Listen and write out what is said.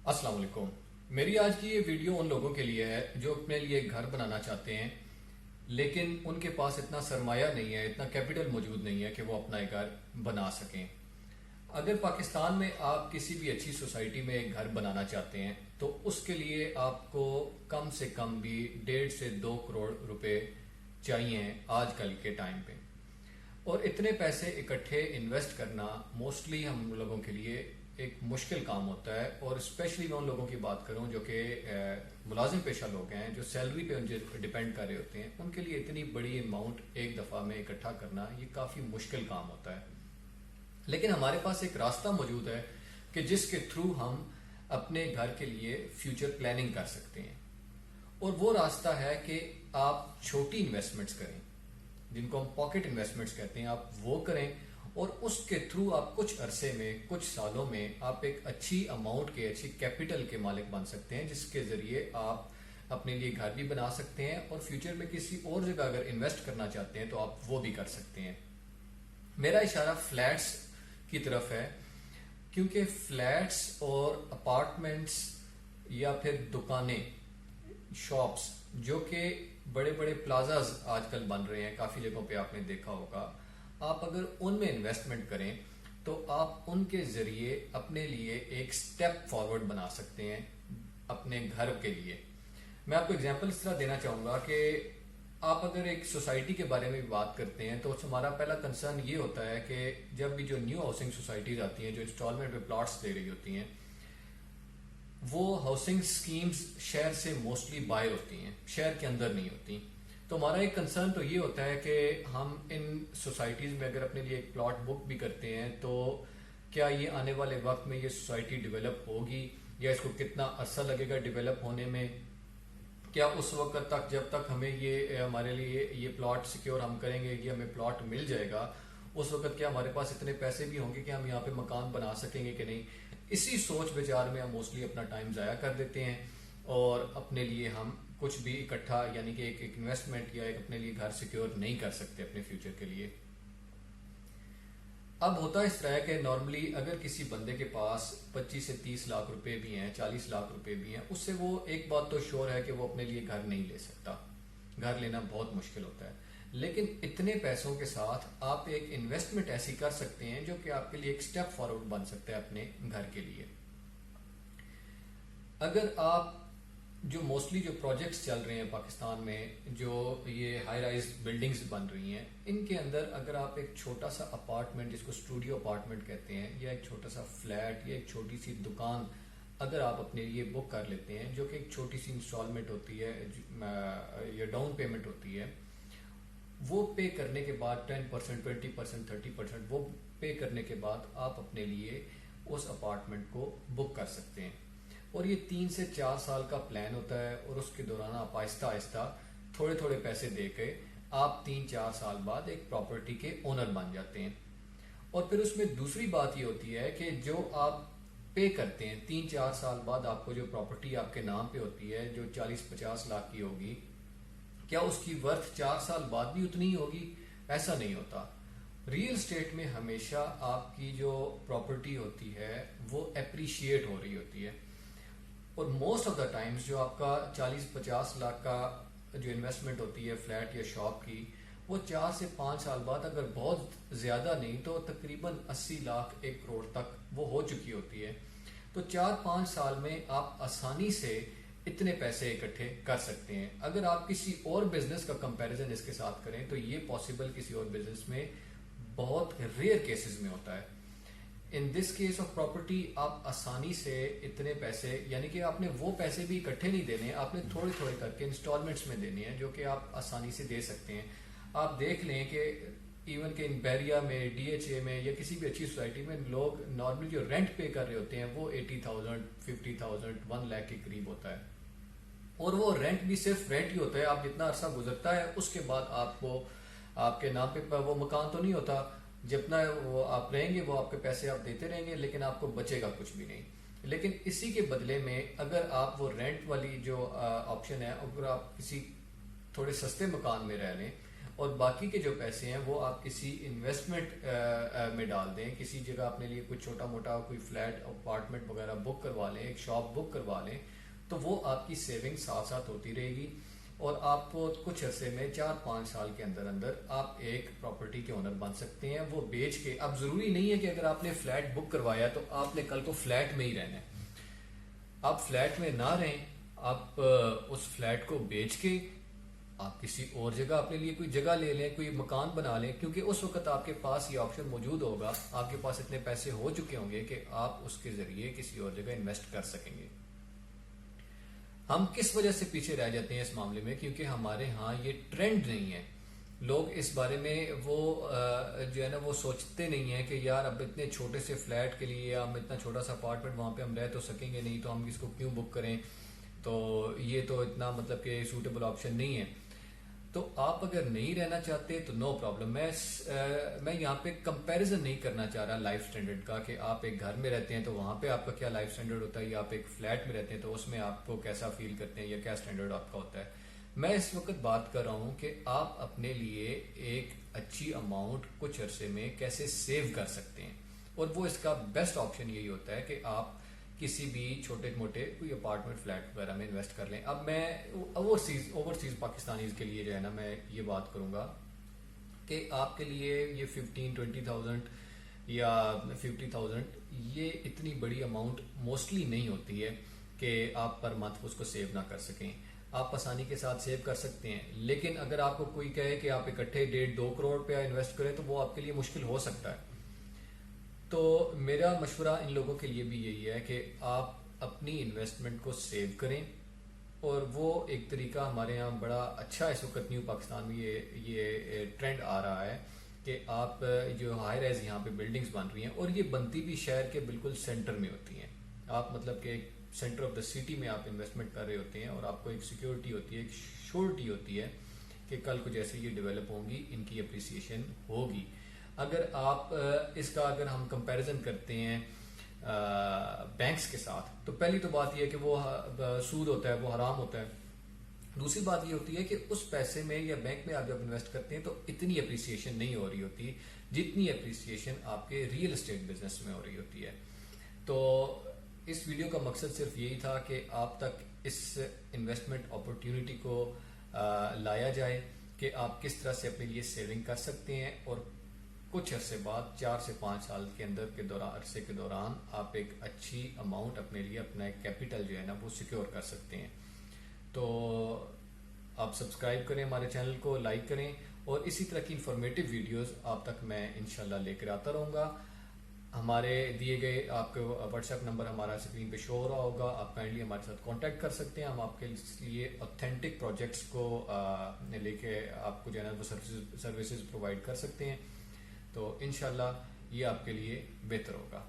السلام علیکم. میری آج کی یہ ویڈیو ان لوگوں کے لیے ہے جو اپنے لیے گھر بنانا چاہتے ہیں لیکن ان کے پاس اتنا سرمایہ نہیں ہے، اتنا کیپٹل موجود نہیں ہے کہ وہ اپنا ایک گھر بنا سکیں. اگر پاکستان میں آپ کسی بھی اچھی سوسائٹی میں ایک گھر بنانا چاہتے ہیں تو اس کے لیے آپ کو کم سے کم بھی 1.5 سے 2 کروڑ روپے چاہیے آج کل کے ٹائم پہ. اور اتنے پیسے اکٹھے انویسٹ کرنا موسٹلی ہم لوگوں کے لیے ایک مشکل کام ہوتا ہے، اور اسپیشلی میں ان لوگوں کی بات کروں جو کہ ملازم پیشہ لوگ ہیں، جو سیلری پہ ان ڈپینڈ کر رہے ہوتے ہیں، ان کے لیے اتنی بڑی اماؤنٹ ایک دفعہ میں اکٹھا کرنا یہ کافی مشکل کام ہوتا ہے. لیکن ہمارے پاس ایک راستہ موجود ہے کہ جس کے تھرو ہم اپنے گھر کے لیے فیوچر پلاننگ کر سکتے ہیں، اور وہ راستہ ہے کہ آپ چھوٹی انویسٹمنٹس کریں جن کو ہم پاکٹ انویسٹمنٹس کہتے ہیں. آپ وہ کریں اور اس کے تھرو آپ کچھ عرصے میں، کچھ سالوں میں آپ ایک اچھی اماؤنٹ کے، اچھی کیپٹل کے مالک بن سکتے ہیں، جس کے ذریعے آپ اپنے لیے گھر بھی بنا سکتے ہیں اور فیوچر میں کسی اور جگہ اگر انویسٹ کرنا چاہتے ہیں تو آپ وہ بھی کر سکتے ہیں. میرا اشارہ فلیٹس کی طرف ہے، کیونکہ فلیٹس اور اپارٹمنٹس یا پھر دکانیں، شاپس جو کہ بڑے بڑے پلازاز آج کل بن رہے ہیں، کافی جگہوں پہ آپ نے دیکھا ہوگا، آپ اگر ان میں انویسٹمنٹ کریں تو آپ ان کے ذریعے اپنے لیے ایک سٹیپ فارورڈ بنا سکتے ہیں اپنے گھر کے لیے. میں آپ کو اگزامپل اس طرح دینا چاہوں گا کہ آپ اگر ایک سوسائٹی کے بارے میں بات کرتے ہیں تو ہمارا پہلا کنسرن یہ ہوتا ہے کہ جب بھی جو نیو ہاؤسنگ سوسائٹیز آتی ہیں، جو انسٹالمنٹ پہ پلاٹس دے رہی ہوتی ہیں، وہ ہاؤسنگ سکیمز شہر سے موسٹلی باہر ہوتی ہیں، شہر کے اندر نہیں ہوتی. تو ہمارا ایک کنسرن تو یہ ہوتا ہے کہ ہم ان سوسائٹیز میں اگر اپنے لیے ایک پلاٹ بک بھی کرتے ہیں تو کیا یہ آنے والے وقت میں یہ سوسائٹی ڈیولپ ہوگی، یا اس کو کتنا عرصہ لگے گا ڈیولپ ہونے میں. کیا اس وقت تک جب تک ہمیں یہ ہمارے لیے یہ پلاٹ سیکیور ہم کریں گے، یہ ہمیں پلاٹ مل جائے گا، اس وقت کیا ہمارے پاس اتنے پیسے بھی ہوں گے کہ ہم یہاں پہ مکان بنا سکیں گے کہ نہیں. اسی سوچ بچار میں ہم موسٹلی اپنا ٹائم ضائع کر دیتے ہیں اور اپنے لیے ہم کچھ بھی اکٹھا، یعنی کہ ایک انویسٹمنٹ یا ایک اپنے لیے گھر سیکیور نہیں کر سکتے اپنے فیوچر کے لیے. اب ہوتا اس طرح ہے کہ نارملی اگر کسی بندے کے پاس 25 سے 30 لاکھ روپے بھی ہیں، 40 لاکھ روپے بھی ہیں، اس سے وہ ایک بات تو شور ہے کہ وہ اپنے لیے گھر نہیں لے سکتا، گھر لینا بہت مشکل ہوتا ہے. لیکن اتنے پیسوں کے ساتھ آپ ایک انویسٹمنٹ ایسی کر سکتے ہیں جو کہ آپ کے لیے ایک سٹیپ فارورڈ بن سکتا ہے اپنے گھر کے لیے. اگر آپ جو موسٹلی جو پروجیکٹس چل رہے ہیں پاکستان میں، جو یہ ہائی رائز بلڈنگز بن رہی ہیں، ان کے اندر اگر آپ ایک چھوٹا سا اپارٹمنٹ، جس کو اسٹوڈیو اپارٹمنٹ کہتے ہیں، یا ایک چھوٹا سا فلیٹ یا ایک چھوٹی سی دکان اگر آپ اپنے لیے بک کر لیتے ہیں، جو کہ ایک چھوٹی سی انسٹالمنٹ ہوتی ہے یا ڈاؤن پیمنٹ ہوتی ہے، وہ پے کرنے کے بعد 10%، 20%، 30% وہ پے کرنے کے بعد آپ اپنے لیے اس اپارٹمنٹ کو بک کر سکتے ہیں. اور یہ 3 سے 4 سال کا پلان ہوتا ہے، اور اس کے دوران آپ آہستہ آہستہ تھوڑے تھوڑے پیسے دے کے آپ 3-4 سال بعد ایک پراپرٹی کے اونر بن جاتے ہیں. اور پھر اس میں دوسری بات یہ ہوتی ہے کہ جو آپ پے کرتے ہیں 3-4 سال بعد، آپ کو جو پراپرٹی آپ کے نام پہ ہوتی ہے جو 40-50 لاکھ کی ہوگی، کیا اس کی ورتھ 4 سال بعد بھی اتنی ہی ہوگی؟ ایسا نہیں ہوتا. ریل اسٹیٹ میں ہمیشہ آپ کی جو پراپرٹی ہوتی ہے وہ اپریشیٹ ہو رہی ہوتی ہے، اور موسٹ آف دا ٹائمز جو آپ کا 40-50 لاکھ کا جو انویسٹمنٹ ہوتی ہے فلیٹ یا شاپ کی، وہ 4 سے 5 سال بعد اگر بہت زیادہ نہیں تو تقریباً 80 لاکھ 1 کروڑ تک وہ ہو چکی ہوتی ہے. تو 4-5 سال میں آپ آسانی سے اتنے پیسے اکٹھے کر سکتے ہیں. اگر آپ کسی اور بزنس کا کمپیریزن اس کے ساتھ کریں تو یہ پاسبل کسی اور بزنس میں بہت ریئر کیسز میں ہوتا ہے. ان دس کیس آف پراپرٹی آپ آسانی سے اتنے پیسے، یعنی کہ آپ نے وہ پیسے بھی اکٹھے نہیں دینے ہیں، آپ نے تھوڑے تھوڑے کر کے انسٹالمنٹس میں دینے ہیں، جو کہ آپ آسانی سے دے سکتے ہیں. آپ دیکھ لیں کہ ایون کہ ان بیریا میں، DHA میں یا کسی بھی اچھی سوسائٹی میں لوگ نارملی جو رینٹ پے کر رہے ہوتے ہیں وہ 80,000، 50,000، 1 لاکھ کے قریب ہوتا ہے. اور وہ رینٹ بھی صرف رینٹ ہی ہوتا ہے. آپ جتنا عرصہ گزرتا ہے اس کے بعد آپ کو آپ کے نام پہ وہ مکان تو نہیں ہوتا، جتنا وہ آپ رہیں گے وہ آپ کے پیسے آپ دیتے رہیں گے، لیکن آپ کو بچے گا کچھ بھی نہیں. لیکن اسی کے بدلے میں اگر آپ وہ رینٹ والی جو آپشن ہے، اگر آپ کسی تھوڑے سستے مکان میں رہ لیں اور باقی کے جو پیسے ہیں وہ آپ کسی انویسٹمنٹ میں ڈال دیں. کسی جگہ اپنے لیے کوئی چھوٹا موٹا کوئی فلیٹ اپارٹمنٹ وغیرہ بک کروا لیں, ایک شاپ بک کروا لیں, تو وہ آپ کی سیونگ ساتھ ساتھ ہوتی رہے گی, اور آپ کو کچھ عرصے میں 4-5 سال کے اندر اندر آپ ایک پراپرٹی کے اونر بن سکتے ہیں. وہ بیچ کے, اب ضروری نہیں ہے کہ اگر آپ نے فلیٹ بک کروایا تو آپ نے کل کو فلیٹ میں ہی رہنا ہے. آپ فلیٹ میں نہ رہیں, آپ اس فلیٹ کو بیچ کے آپ کسی اور جگہ اپنے لیے کوئی جگہ لے لیں, کوئی مکان بنا لیں, کیونکہ اس وقت آپ کے پاس یہ آپشن موجود ہوگا, آپ کے پاس اتنے پیسے ہو چکے ہوں گے کہ آپ اس کے ذریعے کسی اور جگہ انویسٹ کر سکیں گے. ہم کس وجہ سے پیچھے رہ جاتے ہیں اس معاملے میں؟ کیونکہ ہمارے ہاں یہ ٹرینڈ نہیں ہے. لوگ اس بارے میں وہ جو ہے نا وہ سوچتے نہیں ہیں کہ یار اب اتنے چھوٹے سے فلیٹ کے لیے ہم اتنا چھوٹا سا اپارٹمنٹ وہاں پہ ہم رہ تو سکیں گے نہیں, تو ہم اس کو کیوں بک کریں, تو یہ تو اتنا مطلب کہ سوٹیبل آپشن نہیں ہے. تو آپ اگر نہیں رہنا چاہتے تو نو پرابلم. میں یہاں پہ کمپیریزن نہیں کرنا چاہ رہا لائف سٹینڈرڈ کا, کہ آپ ایک گھر میں رہتے ہیں تو وہاں پہ آپ کا کیا لائف سٹینڈرڈ ہوتا ہے, یا آپ ایک فلیٹ میں رہتے ہیں تو اس میں آپ کو کیسا فیل کرتے ہیں یا کیا سٹینڈرڈ آپ کا ہوتا ہے. میں اس وقت بات کر رہا ہوں کہ آپ اپنے لیے ایک اچھی اماؤنٹ کچھ عرصے میں کیسے سیو کر سکتے ہیں, اور وہ اس کا بیسٹ آپشن یہی ہوتا ہے کہ آپ کسی بھی چھوٹے موٹے کوئی اپارٹمنٹ فلیٹ وغیرہ میں انویسٹ کر لیں. اب میں اوورسیز پاکستانیز کے لیے جو ہے نا میں یہ بات کروں گا کہ آپ کے لیے یہ 15-20,000 یا 50,000 یہ اتنی بڑی اماؤنٹ موسٹلی نہیں ہوتی ہے کہ آپ پر منتھ اس کو سیو نہ کر سکیں. آپ آسانی کے ساتھ سیو کر سکتے ہیں, لیکن اگر آپ کو کوئی کہے کہ آپ اکٹھے 1.5-2 کروڑ روپیہ انویسٹ کریں تو وہ آپ کے لیے مشکل ہو سکتا ہے. تو میرا مشورہ ان لوگوں کے لیے بھی یہی ہے کہ آپ اپنی انویسٹمنٹ کو سیو کریں, اور وہ ایک طریقہ ہمارے یہاں بڑا اچھا اس وقت نیو پاکستان میں یہ ٹرینڈ آ رہا ہے کہ آپ جو ہائی رائز یہاں پہ بلڈنگز بن رہی ہیں, اور یہ بنتی بھی شہر کے بالکل سینٹر میں ہوتی ہیں. آپ مطلب کہ ایک سینٹر آف دا سٹی میں آپ انویسٹمنٹ کر رہے ہوتے ہیں, اور آپ کو ایک سیکیورٹی ہوتی ہے, ایک شورٹی ہوتی ہے کہ کل کو جیسے یہ ڈیولپ ہوں گی ان کی اپریسیشن ہوگی. اگر آپ اس کا اگر ہم کمپیریزن کرتے ہیں بینکس کے ساتھ, تو پہلی تو بات یہ ہے کہ وہ سود ہوتا ہے, وہ حرام ہوتا ہے. دوسری بات یہ ہوتی ہے کہ اس پیسے میں یا بینک میں آپ جب انویسٹ کرتے ہیں تو اتنی اپریسیشن نہیں ہو رہی ہوتی جتنی اپریسیشن آپ کے ریئل اسٹیٹ بزنس میں ہو رہی ہوتی ہے. تو اس ویڈیو کا مقصد صرف یہی تھا کہ آپ تک اس انویسٹمنٹ اپورچونٹی کو لایا جائے کہ آپ کس طرح سے اپنے لیے سیونگ کر سکتے ہیں, اور کچھ عرصے بعد 4 سے 5 سال کے اندر کے عرصے کے دوران آپ ایک اچھی اماؤنٹ اپنے لیے, اپنا ایک کیپٹل جو ہے نا وہ سیکیور کر سکتے ہیں. تو آپ سبسکرائب کریں ہمارے چینل کو, لائک کریں, اور اسی طرح کی انفارمیٹیو ویڈیوز آپ تک میں انشاءاللہ لے کر آتا رہوں گا. ہمارے دیے گئے آپ کو واٹس ایپ نمبر ہمارا اسکرین پہ شو ہو رہا ہوگا, آپ کائنڈلی ہمارے ساتھ کانٹیکٹ کر سکتے ہیں. ہم آپ کے لیے اوتھینٹک پروجیکٹس کو لے کے آپ کو جو ہے نا وہ سروسز پرووائڈ کر سکتے ہیں. تو انشاءاللہ یہ آپ کے لیے بہتر ہوگا.